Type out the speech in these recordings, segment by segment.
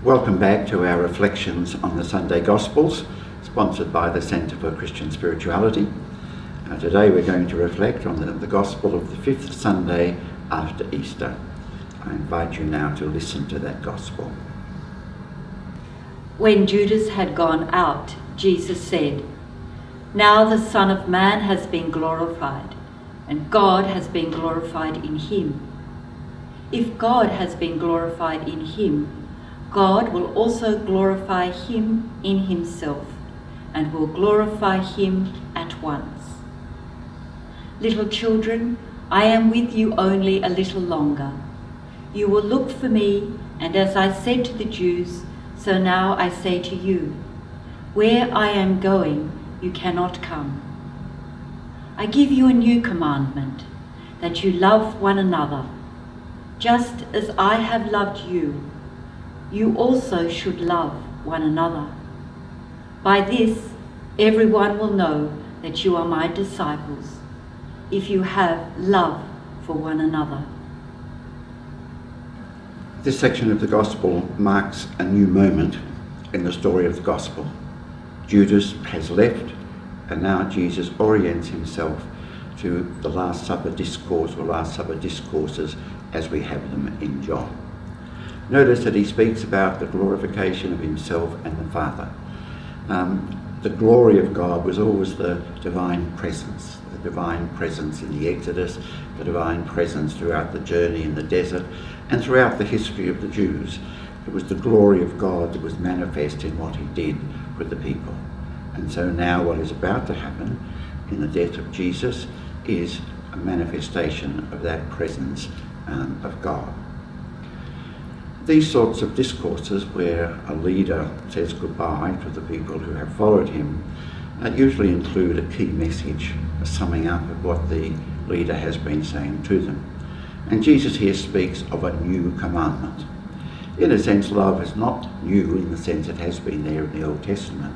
Welcome back to our reflections on the Sunday Gospels, sponsored by the Centre for Christian Spirituality. Today we're going to reflect on the Gospel of the fifth Sunday after Easter. I invite you now to listen to that Gospel. When Judas had gone out, Jesus said, "Now the Son of Man has been glorified, and God has been glorified in him. If God has been glorified in him, God will also glorify him in himself, and will glorify him at once. Little children, I am with you only a little longer. You will look for me, and as I said to the Jews, so now I say to you, where I am going, you cannot come. I give you a new commandment, that you love one another. Just as I have loved you, you also should love one another. By this, everyone will know that you are my disciples, if you have love for one another." This section of the Gospel marks a new moment in the story of the Gospel. Judas has left, and now Jesus orients himself to the Last Supper discourse or Last Supper discourses as we have them in John. Notice that he speaks about the glorification of himself and the Father. The glory of God was always the divine presence in the Exodus, the divine presence throughout the journey in the desert, and throughout the history of the Jews. It was the glory of God that was manifest in what he did with the people. And so now what is about to happen in the death of Jesus is a manifestation of that presence of God. These sorts of discourses where a leader says goodbye to the people who have followed him usually include a key message, a summing up of what the leader has been saying to them. And Jesus here speaks of a new commandment. In a sense, love is not new in the sense it has been there in the Old Testament.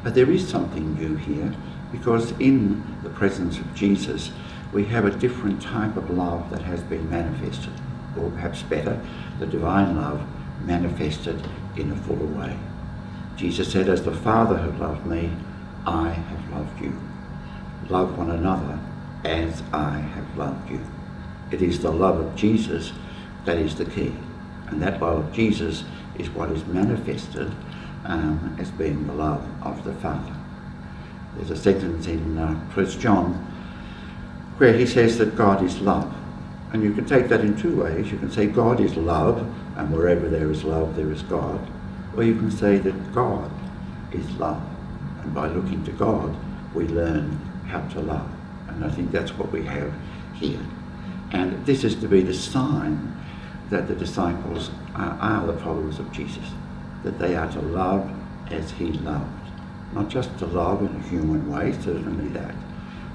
But there is something new here, because in the presence of Jesus, we have a different type of love that has been manifested, or perhaps better, the divine love manifested in a fuller way. Jesus said, "As the Father has loved me, I have loved you. Love one another as I have loved you." It is the love of Jesus that is the key, and that love of Jesus is what is manifested as being the love of the Father. There's a sentence in 1 John where he says that God is love. And you can take that in two ways. You can say God is love, and wherever there is love, there is God. Or you can say that God is love, and by looking to God, we learn how to love. And I think that's what we have here. And this is to be the sign that the disciples are the followers of Jesus, that they are to love as he loved. Not just to love in a human way, certainly that,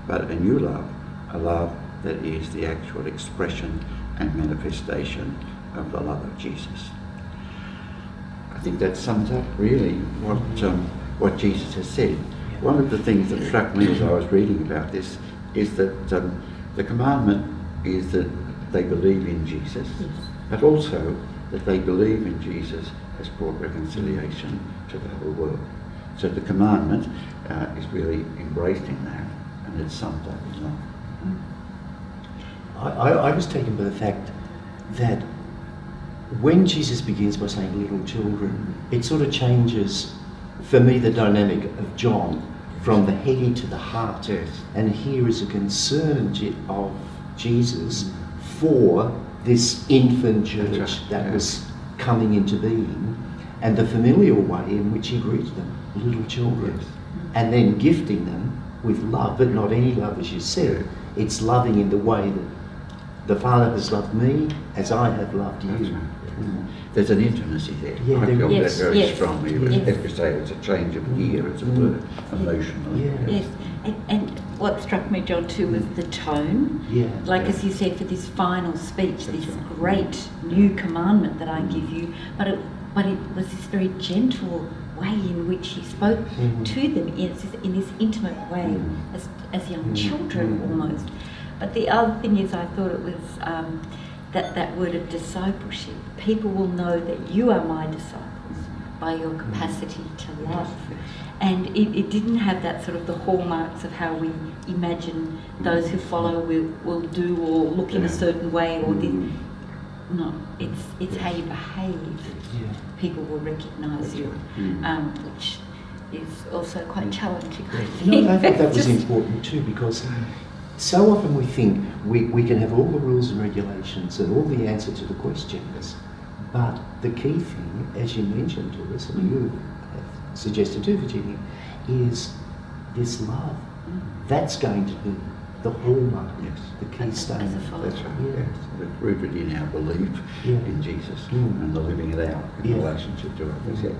but a new love, a love that is the actual expression and manifestation of the love of Jesus. I think that sums up really what Jesus has said. One of the things that struck me as I was reading about this is that the commandment is that they believe in Jesus, but also that they believe in Jesus has brought reconciliation to the whole world. So the commandment is really embracing that, and it's summed up in love. I was taken by the fact that when Jesus begins by saying little children, it sort of changes, for me, the dynamic of John from the head to the heart. Yes. And here is a concern of Jesus for this infant church that was coming into being, and the familial way in which he greets them, little children, Yes. and then gifting them with love, but not any love, as you said. It's loving in the way that the Father has loved me as I have loved you. That's right. There's an intimacy there. Yeah, I feel that Yes, very yes. strongly. Yes. As you say, it's a change of gear, as it were, emotionally. Yeah. Yes, and what struck me, John, too, was the tone. Yeah. Like, as you said, for this final speech, That's this right. great new commandment that I give you, but it was this very gentle way in which he spoke to them in this intimate way, as young children almost. But the other thing is, I thought it was that word of discipleship. People will know that you are my disciples by your capacity to love. And it didn't have that sort of the hallmarks of how we imagine those who follow will do or look in a certain way or did. No, it's how you behave. People will recognise you, which is also quite challenging. I think. I thought that was important too, because so often we think we can have all the rules and regulations and all the answer to the questions, but the key thing, as you mentioned to us, and you have suggested too, Virginia, is this love. That's going to be the hallmark, the keystone. That's right. It's rooted in our belief in Jesus and the living it out in relationship to others. Yes.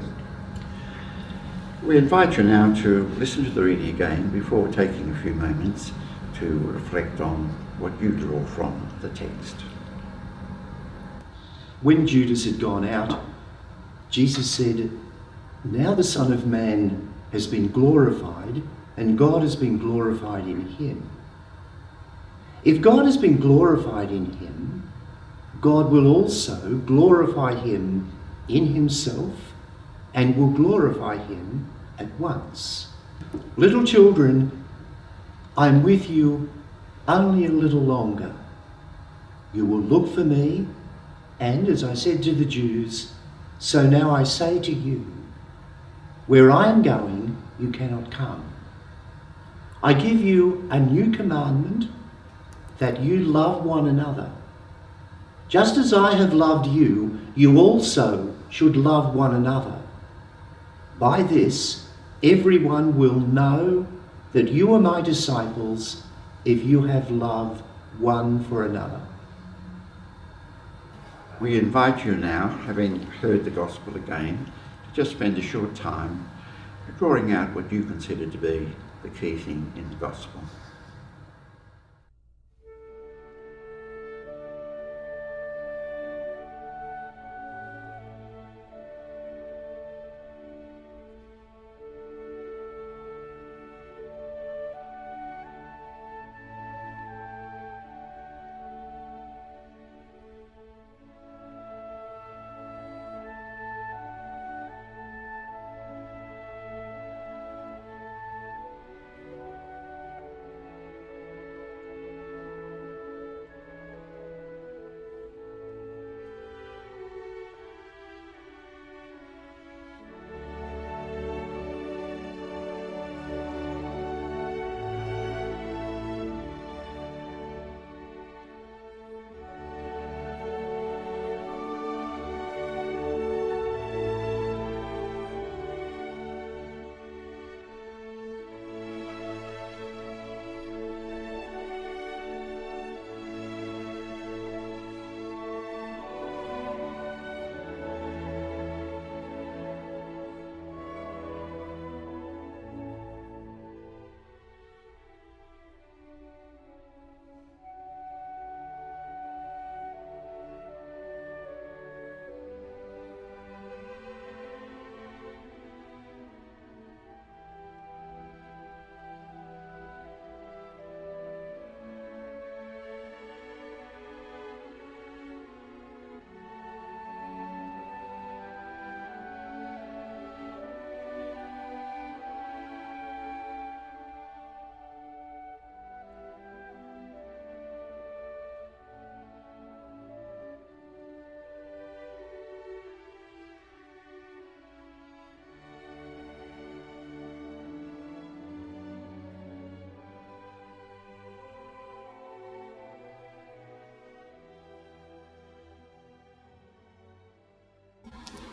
We invite you now to listen to the reading again before taking a few moments to reflect on what you draw from the text. When Judas had gone out, Jesus said, "Now the Son of Man has been glorified, and God has been glorified in him. If God has been glorified in him, God will also glorify him in himself and will glorify him at once. Little children, I'm with you only a little longer. You will look for me, and as I said to the Jews, so now I say to you, where I am going, you cannot come. I give you a new commandment, that you love one another. Just as I have loved you, you also should love one another. By this, everyone will know that you are my disciples if you have love one for another." We invite you now, having heard the gospel again, to just spend a short time drawing out what you consider to be the key thing in the gospel.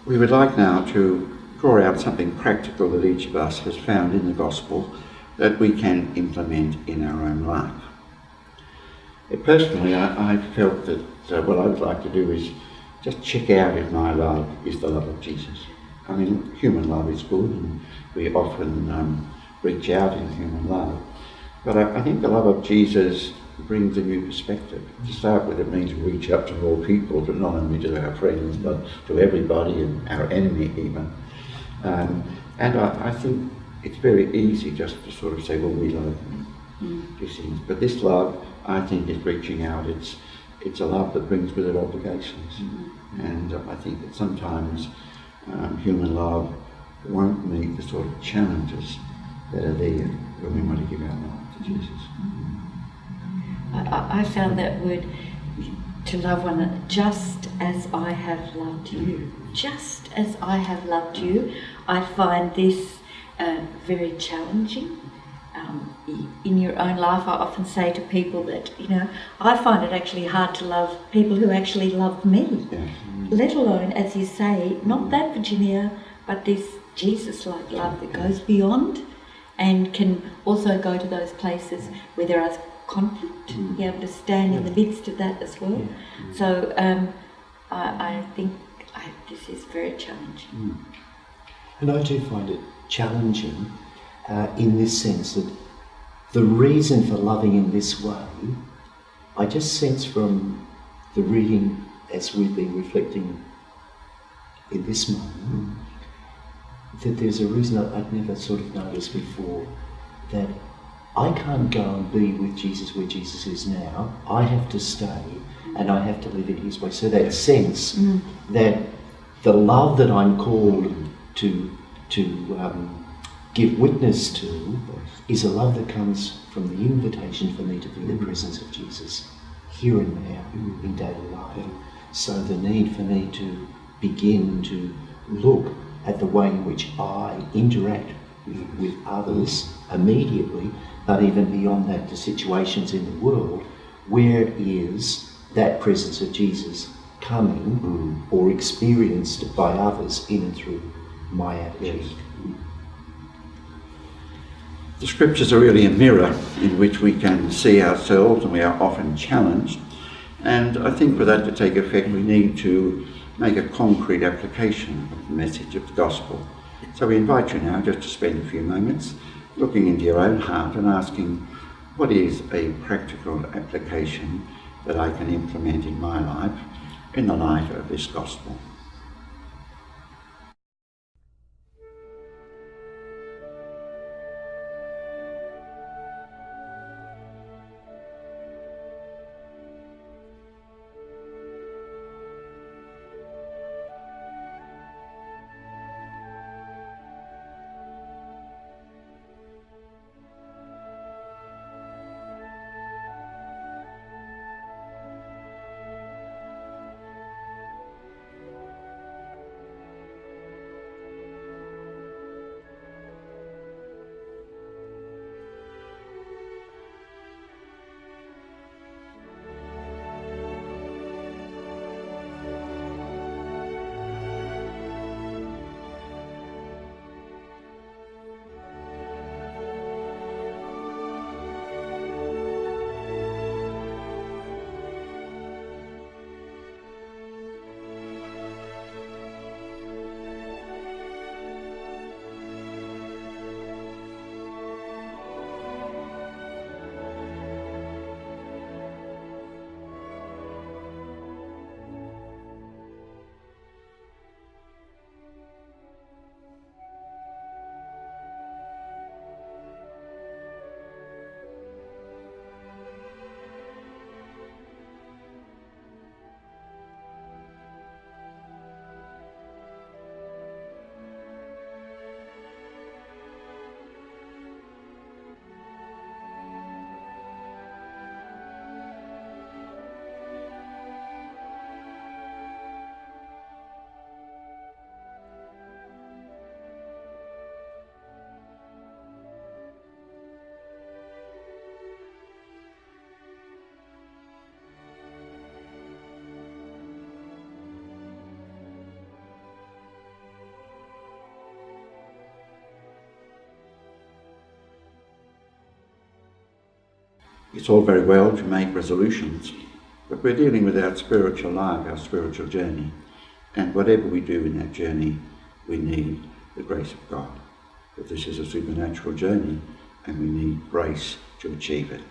We would like now to draw out something practical that each of us has found in the gospel that we can implement in our own life. Personally, I felt that what I would like to do is just check out if my love is the love of Jesus. I mean, human love is good, and we often reach out in human love. But I think the love of Jesus brings a new perspective. To start with, it means reach out to all people, but not only to our friends, but to everybody, and our enemy even. And I think it's very easy just to sort of say, well, we love these things. But this love, I think, is reaching out. it's a love that brings with it obligations. And I think that sometimes human love won't meet the sort of challenges that are there when we want to give our life to Jesus. I found that word, to love one another, just as I have loved you. Just as I have loved you. I find this very challenging. In your own life, I often say to people that, I find it actually hard to love people who actually love me. Yeah. Let alone, as you say, not that Virginia, but this Jesus-like love that goes beyond and can also go to those places where there is conflict, be able to stand in the midst of that as well. So I think this is very challenging. And I do find it challenging in this sense that the reason for loving in this way, I just sense from the reading as we've been reflecting in this moment, that there's a reason I'd never sort of noticed before, that I can't go and be with Jesus where Jesus is now. I have to stay and I have to live in his way. So that sense that the love that I'm called to give witness to is a love that comes from the invitation for me to be in the presence of Jesus here and now in daily life. So the need for me to begin to look at the way in which I interact with others immediately, but even beyond that, the situations in the world, where is that presence of Jesus coming or experienced by others in and through my attitude? Yes. The scriptures are really a mirror in which we can see ourselves, and we are often challenged. And I think for that to take effect, we need to make a concrete application of the message of the gospel. So we invite you now just to spend a few moments looking into your own heart and asking, what is a practical application that I can implement in my life in the light of this gospel? It's all very well to make resolutions, but we're dealing with our spiritual life, our spiritual journey. And whatever we do in that journey, we need the grace of God. But this is a supernatural journey, and we need grace to achieve it.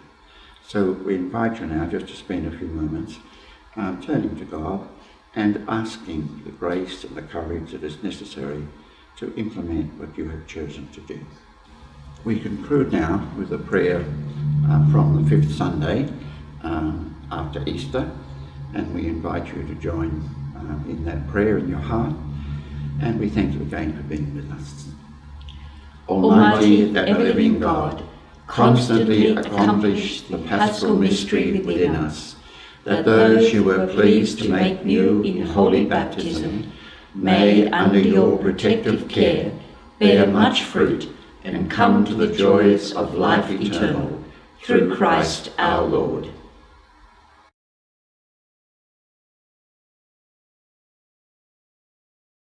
So we invite you now just to spend a few moments turning to God and asking the grace and the courage that is necessary to implement what you have chosen to do. We conclude now with a prayer from the fifth Sunday after Easter, And we invite you to join in that prayer in your heart. And we thank you again for being with us. Almighty, ever-living God, constantly accomplish the paschal mystery within us, that those you were pleased to make new in holy baptism may, under your protective care, bear much fruit and come to the joys of life eternal, through Christ our Lord.